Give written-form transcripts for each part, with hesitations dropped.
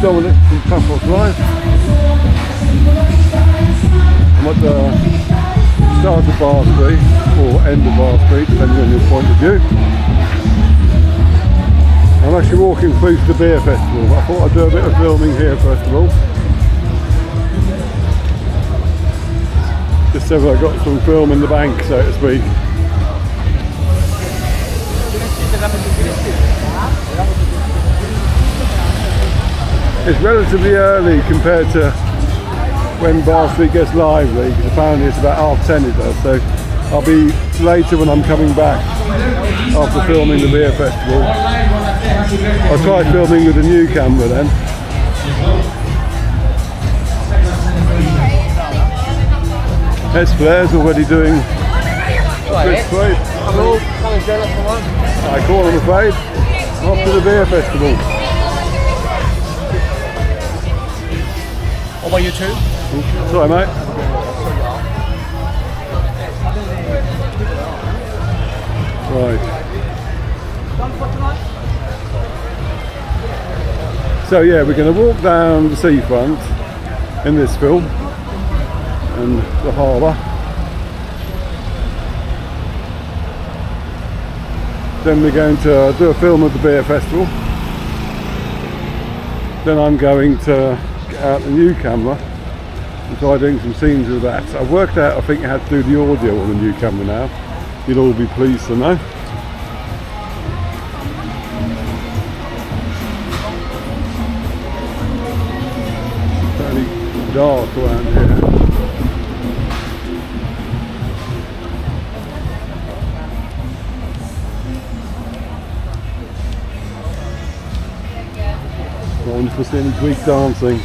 Dominic from Paphos Live. I'm at the start of Bar Street, or end of Bar Street, depending on your point of view. I'm actually walking through to the beer festival. I thought I'd do a bit of filming here first of all. Just so I got some film in the bank, so to speak. It's relatively early compared to when Bar Street gets lively, because apparently it's about 10:30 it does, so I'll be later when I'm coming back after filming the beer festival. I'll try filming with a new camera then. S-Flair's already doing a quick plate. I call I'm afraid, after the beer festival. What about you two? Sorry mate. Right. So yeah, we're going to walk down the seafront in this film and the harbour. Then we're going to do a film of the beer festival. Then I'm going to get out the new camera and try doing some scenes with that. I've worked out I think you have to do the audio on the new camera now. You'll all be pleased to know. It's fairly dark around here. I wonder if we'll see any Greek dancing.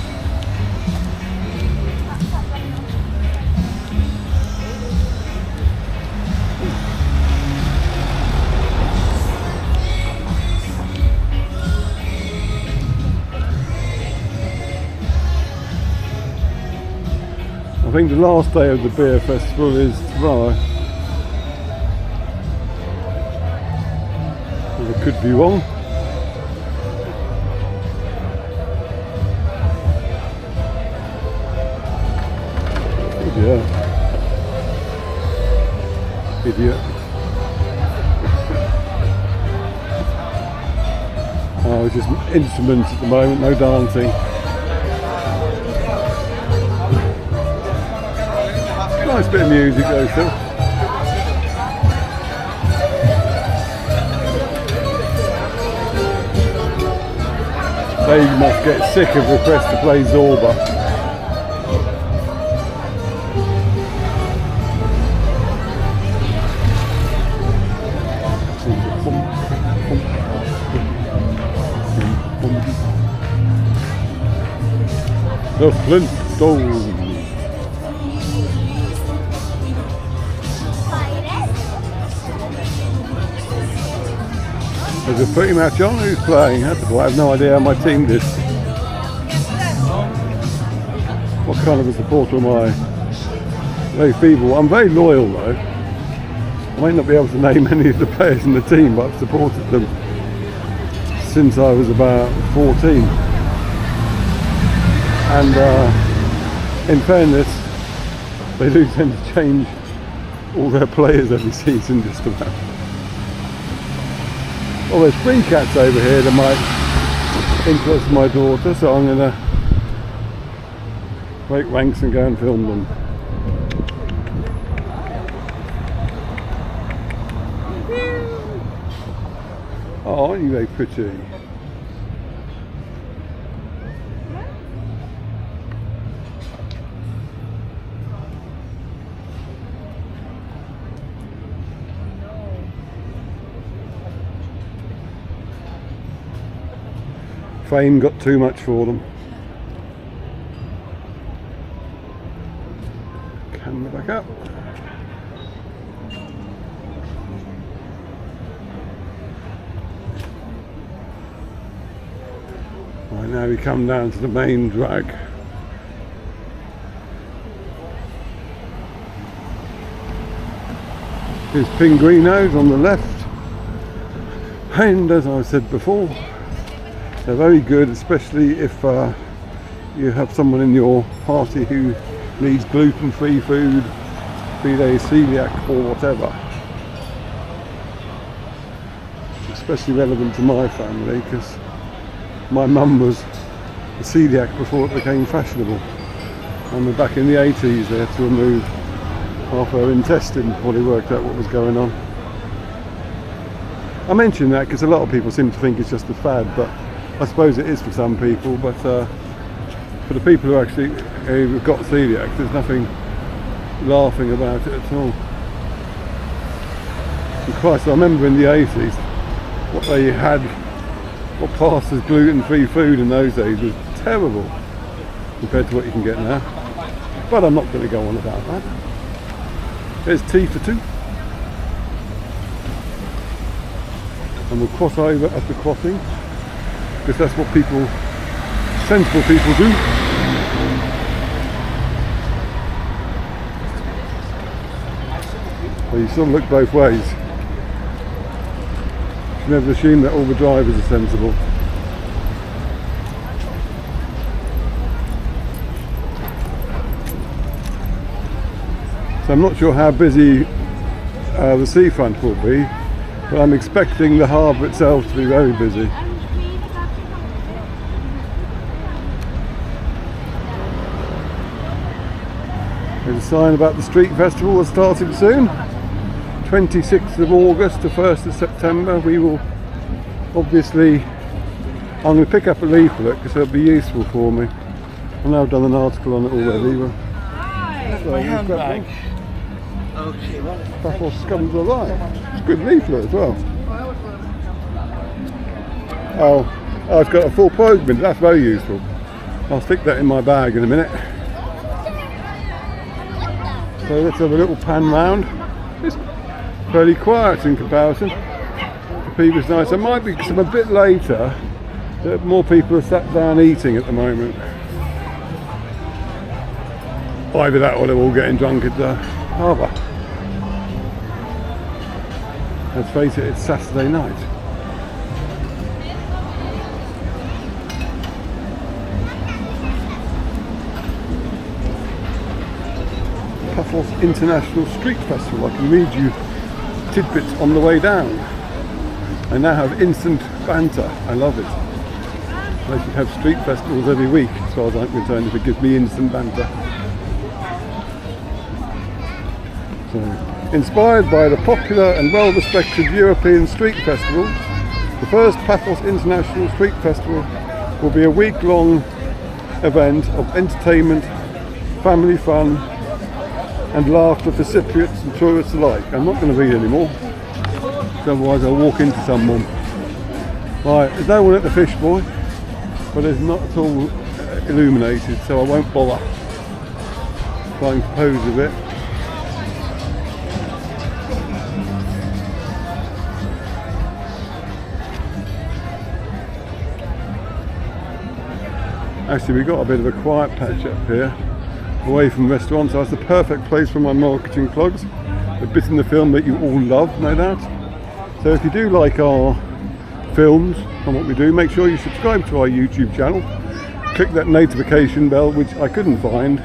I think the last day of the beer festival is tomorrow. I could be wrong. Yeah. Idiot. Oh, it's just instruments at the moment, no dancing. Nice bit of music though still. They must get sick of requests to play Zorba. The Flintstones. There's a footy match on. Who's playing? I have no idea how my team did. What kind of a supporter am I? Very feeble. I'm very loyal though. I might not be able to name any of the players in the team, but I've supported them since I was about 14. And in fairness, they do tend to change all their players every season just about. Well, there's spring cats over here that might interest my daughter, so I'm going to break ranks and go and film them. Oh, aren't you very pretty? Fame got too much for them. Camera back up. Right, now we come down to the main drag. Here's Pinguino's on the left, and as I said before, They're very good, especially if you have someone in your party who needs gluten-free food, be they celiac or whatever. Especially relevant to my family, because my mum was a celiac before it became fashionable. And back in the 80s they had to remove half her intestine before they worked out what was going on. I mention that because a lot of people seem to think it's just a fad, but I suppose it is for some people. But for the people who've got celiac, there's nothing laughing about it at all. And Christ, I remember in the 80s what they had, what passed as gluten-free food in those days was terrible compared to what you can get now. But I'm not going to go on about that. There's tea for two. And we'll cross over at the crossing, because that's what sensible people do. Well, you sort of look both ways. You should never assume that all the drivers are sensible. So I'm not sure how busy the seafront will be, but I'm expecting the harbour itself to be very busy. There's a sign about the street festival that's starting soon. 26th of August to 1st of September. We will obviously, I'm going to pick up a leaflet because it'll be useful for me. I know I've done an article on it already. But so my handbag. Okay, well, Paphos comes alive. It's a good leaflet as well. Oh, it's got a full program. That's very useful. I'll stick that in my bag in a minute. So let's have a little pan round. It's fairly quiet in comparison to previous nights. It might be because I'm a bit later that more people are sat down eating at the moment. Either that or they're all getting drunk at the harbour. Let's face it, it's Saturday night. Paphos International Street Festival. I can read you tidbits on the way down. I now have instant banter. I love it. They should have street festivals every week, as far as I'm concerned, if it gives me instant banter. So, inspired by the popular and well-respected European Street Festival, the first Paphos International Street Festival will be a week-long event of entertainment, family fun, and laughter for Cypriots and tourists alike. I'm not going to read anymore, because otherwise I'll walk into someone. Right, there's no one at the Fish Boy, but it's not at all illuminated, so I won't bother trying to pose a bit. Actually, we've got a bit of a quiet patch up here, away from restaurants, so it's the perfect place for my marketing plugs. The bit in the film that you all love, no doubt. So if you do like our films and what we do, make sure you subscribe to our YouTube channel. Click that notification bell, which I couldn't find,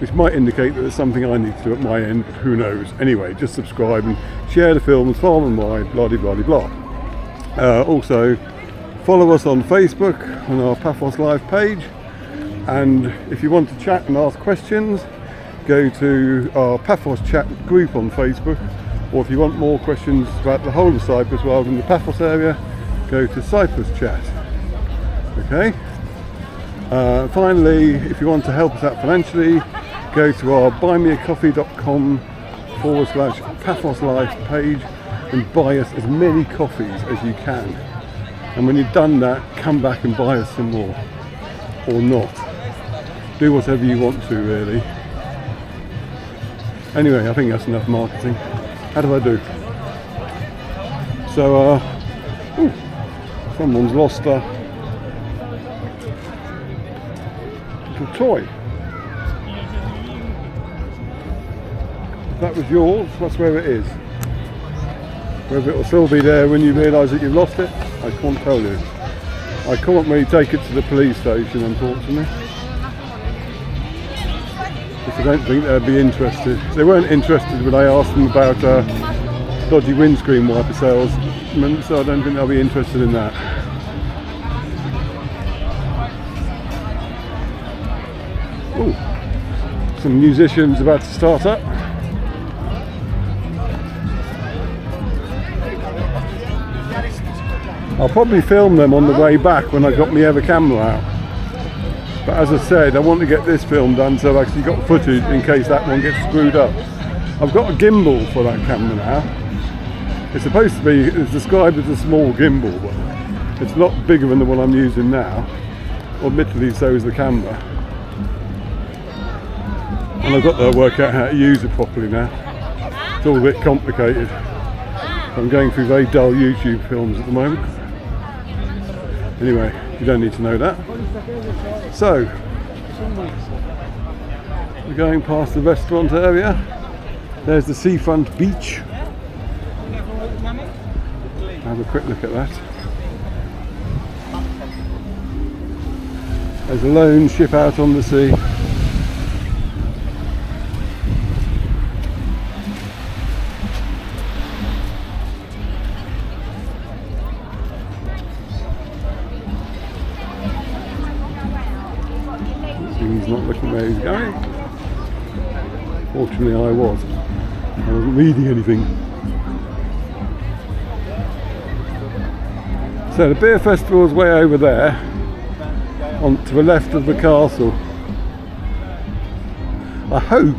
which might indicate that there's something I need to do at my end, but who knows. Anyway, just subscribe and share the films far and wide, blah de blah de blah. Also, follow us on Facebook on our Paphos Live page. And if you want to chat and ask questions, go to our Paphos chat group on Facebook. Or if you want more questions about the whole of Cyprus rather than the Paphos area, go to Cyprus chat. Okay? Finally, if you want to help us out financially, go to our buymeacoffee.com/Paphos Live page and buy us as many coffees as you can. And when you've done that, come back and buy us some more. Or not. Do whatever you want to, really. Anyway, I think that's enough marketing. How do I do? So, someone's lost a little toy. If that was yours, that's where it is. Whether it will still be there when you realise that you've lost it, I can't tell you. I can't really take it to the police station, unfortunately. Because I don't think they'd be interested. They weren't interested when I asked them about dodgy windscreen wiper salesmen, so I don't think they'll be interested in that. Ooh, some musicians about to start up. I'll probably film them on the way back when I got my other camera out. But as I said, I want to get this film done so I've actually got footage in case that one gets screwed up. I've got a gimbal for that camera now. It's supposed to be, it's described as a small gimbal, but it's a lot bigger than the one I'm using now. Admittedly, so is the camera. And I've got to work out how to use it properly now. It's all a bit complicated. I'm going through very dull YouTube films at the moment. Anyway, you don't need to know that. So, we're going past the restaurant area. There's the Seafront beach. Have a quick look at that. There's a lone ship out on the sea. He's not looking where he's going. Fortunately, I was. I wasn't reading anything. So the beer festival is way over there, on to the left of the castle. I hope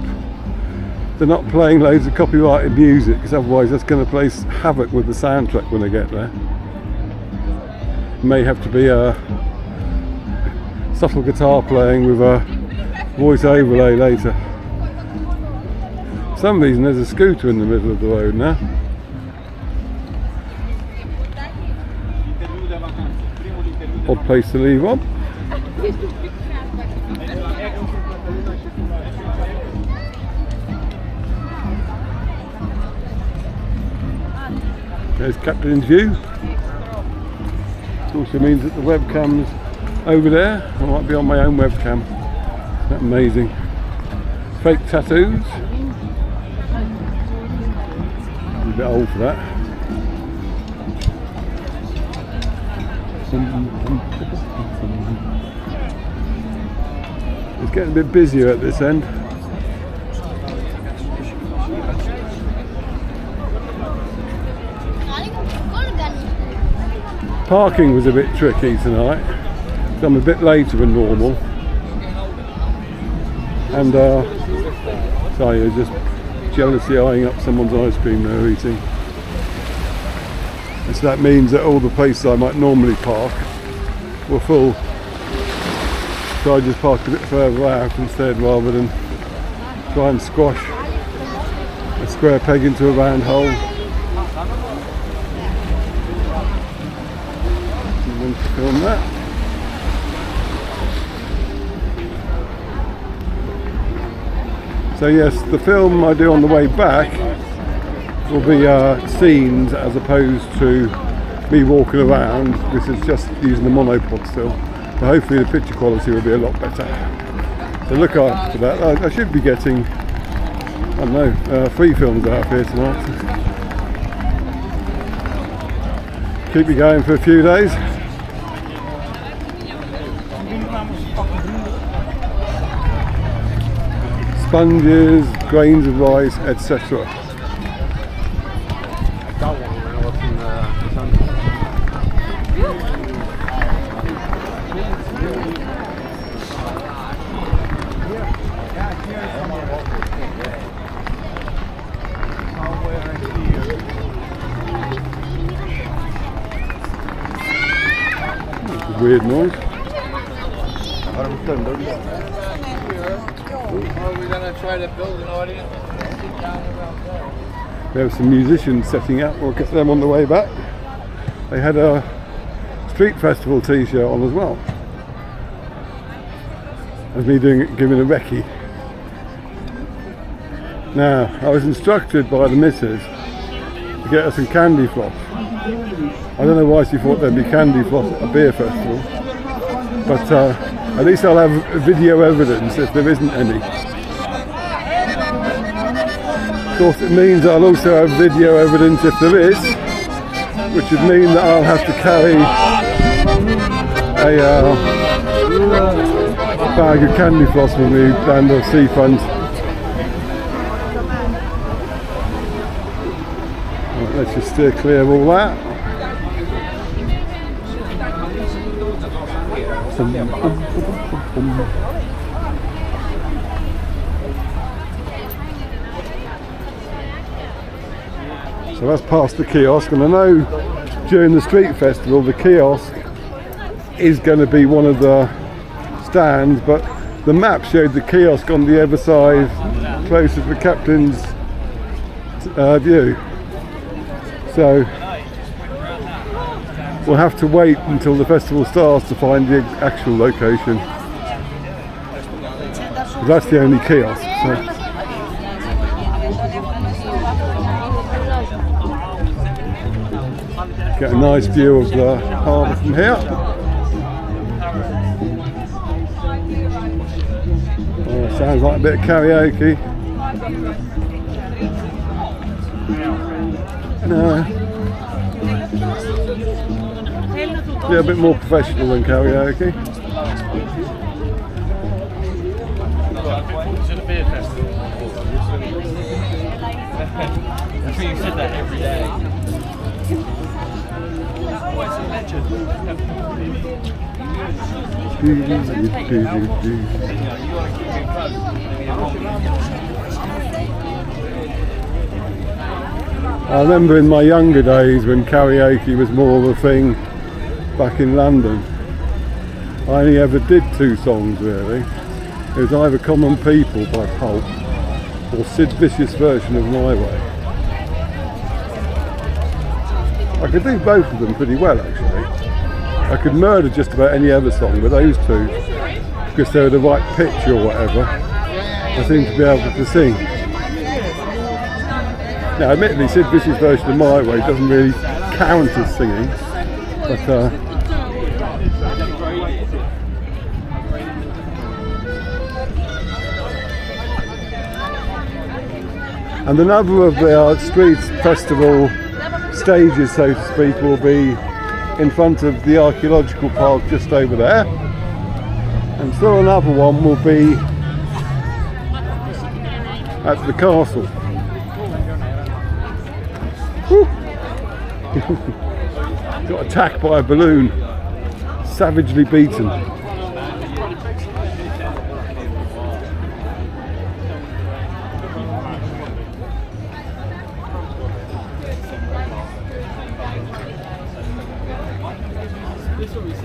they're not playing loads of copyrighted music, because otherwise that's going to play havoc with the soundtrack when I get there. It may have to be a subtle guitar playing with a voice overlay later. For some reason there's a scooter in the middle of the road now. Odd place to leave on. There's Captain's View. It also means that the webcam's over there. I might be on my own webcam. Isn't that amazing? Fake tattoos. I'm a bit old for that. It's getting a bit busier at this end. Parking was a bit tricky tonight. So I'm a bit later than normal. And sorry, I was just jealously eyeing up someone's ice cream they're eating. And so that means that all the places I might normally park were full. So I just parked a bit further out instead, rather than try and squash a square peg into a round hole. I'm going to film that. So yes, the film I do on the way back will be scenes as opposed to me walking around. This is just using the monopod still. So hopefully the picture quality will be a lot better. So look out for that. I should be getting, I don't know, 3 films out here tonight. Keep me going for a few days. Sponges, grains of rice, etc. Weird noise. Are we gonna try to build an audience? There were some musicians setting up. We'll get them on the way back. They had a street festival t-shirt on as well. As me giving a recce. Now, I was instructed by the missus to get her some candy floss. I don't know why she thought there'd be candy floss at a beer festival, but at least I'll have video evidence if there isn't any. Of course, it means I'll also have video evidence if there is, which would mean that I'll have to carry a bag of candy floss with me down the seafront. Right, let's just steer clear of all that. So that's past the kiosk, and I know during the street festival the kiosk is going to be one of the stands, but the map showed the kiosk on the other side, closer to the captain's view. So we'll have to wait until the festival starts to find the actual location. That's the only kiosk. So. Get a nice view of the harbour from here. Oh, sounds like a bit of karaoke. No. Yeah, a bit more professional than karaoke. I think you said that every day. I remember in my younger days when karaoke was more of a thing back in London. I only ever did 2 songs really. It was either Common People by Pulp or Sid Vicious version of My Way. I could do both of them pretty well actually. I could murder just about any other song, but those 2, because they were the right pitch or whatever, I seem to be able to sing. Now admittedly Sid Vicious version of My Way doesn't really count as singing, but and another of the street festival stages, so to speak, will be in front of the archaeological park just over there, and still another one will be at the castle. Got attacked by a balloon, savagely beaten.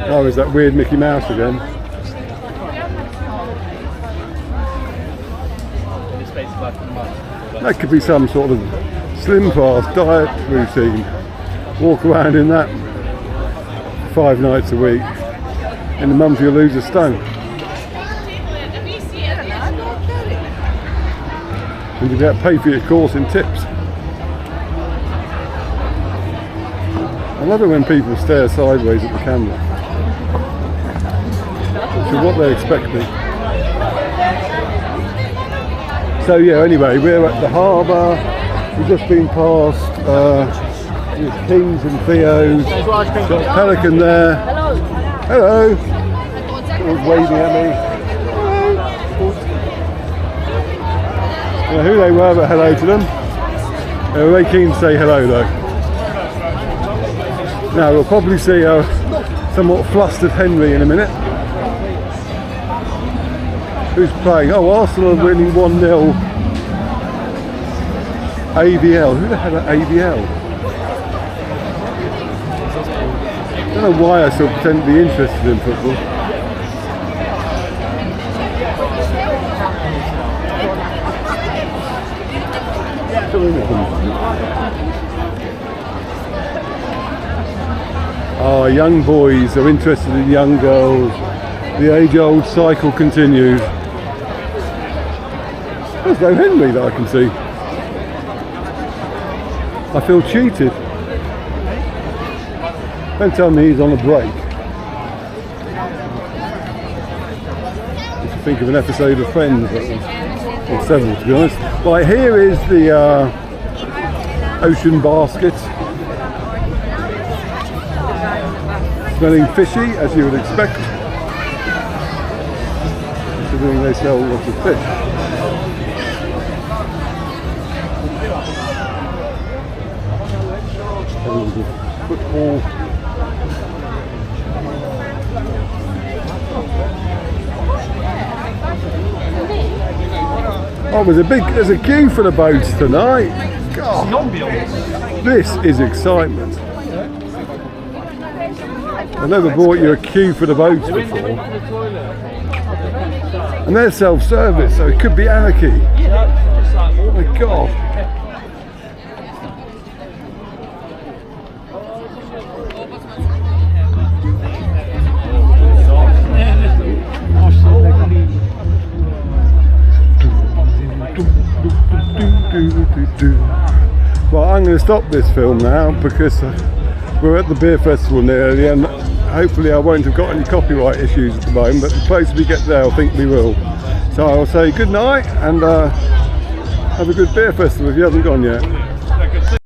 Oh, is that weird Mickey Mouse again? That could be some sort of slim fast diet routine. Walk around in that 5 nights a week. In a month you'll lose a stone. And you get paid for your course in tips. I love it when people stare sideways at the camera. To what they expect me. So yeah, anyway, we're at the harbour. We've just been past Kings and Theo's. Got Pelican there. Hello. Hello. Waving at me. Hello. Who they were, but hello to them. They were very keen to say hello though. Now we'll probably see a somewhat flustered Henry in a minute. Who's playing? Oh, Arsenal are winning 1-0. AVL. Who the hell are AVL? I don't know why I still pretend to be interested in football. Oh, young boys are interested in young girls. The age-old cycle continues. There's no Henry that I can see. I feel cheated. Don't tell me he's on a break. Just think of an episode of Friends, or several to be honest. Right, here is the ocean basket. Smelling fishy, as you would expect, considering they sell lots of fish. Football. Oh, there's a queue for the boats tonight. God, this is excitement. I've never bought you a queue for the boats before. And they're self-service, so it could be anarchy. Oh my God. Well, I'm going to stop this film now because we're at the beer festival nearly, and hopefully I won't have got any copyright issues at the moment, but the closer we get there I think we will. So I'll say good night and have a good beer festival if you haven't gone yet.